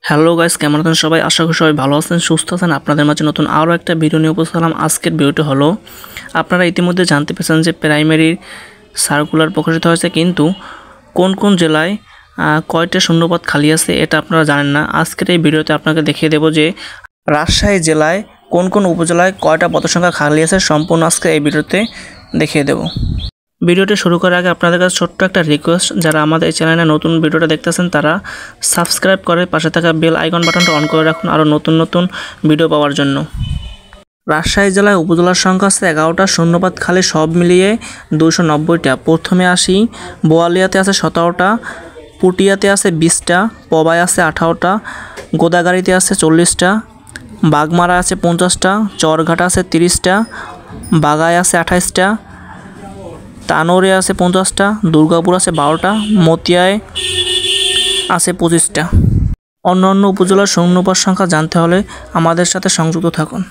Hello guys, কেমন আছেন সবাই? আশা করি সবাই ভালো আছেন, সুস্থ আছেন। আপনাদের মাঝে নতুন আরও একটা ভিডিও নিয়ে উপস্থিত হলাম। আজকের ভিডিওটি হলো, আপনারা ইতিমধ্যে জানতে পেরেছেন যে প্রাইমারির সার্কুলার প্রকাশিত হয়েছে, কিন্তু কোন কোন জেলায় কয়টা শূন্যপদ খালি আছে এটা আপনারা জানেন না। আজকের এই ভিডিওতে আপনাকে দেখিয়ে দেব যে রাজশাহী জেলায় কোন কোন উপজেলায় কয়টা পদসংখ্যা খালি আছে, সম্পূর্ণ আজকে এই ভিডিওতে দেখিয়ে দেব। ভিডিওটি শুরু করার আগে আপনাদের কাছে ছোট্ট একটা রিকোয়েস্ট, যারা আমাদের এই চ্যানেলে নতুন ভিডিওটা দেখতেছেন তারা সাবস্ক্রাইব করে পাশে থাকা বেল আইকন বাটনটা অন করে রাখুন আরও নতুন নতুন ভিডিও পাওয়ার জন্য। রাজশাহী জেলায় উপজেলার সংখ্যা আছে 11টা, শূন্যপদ খালি সব মিলিয়ে 290টা। প্রথমে আসি, বোয়ালিয়াতে আছে 17টা, পুটিয়াতে আছে 20টা, পবায় আছে 18টা, গোদাগাড়িতে আছে 40টা, বাগমারা আছে 50টা, চরঘাটা আছে 30টা, বাগায় আছে 28টা, তানোরে আছে 50টা, দুর্গাপুর আছে 12টা, মতিয়ায় আছে 25টা। অন্যান্য উপজেলার শূন্যপদ সংখ্যা জানতে হলে আমাদের সাথে সংযুক্ত থাকুন।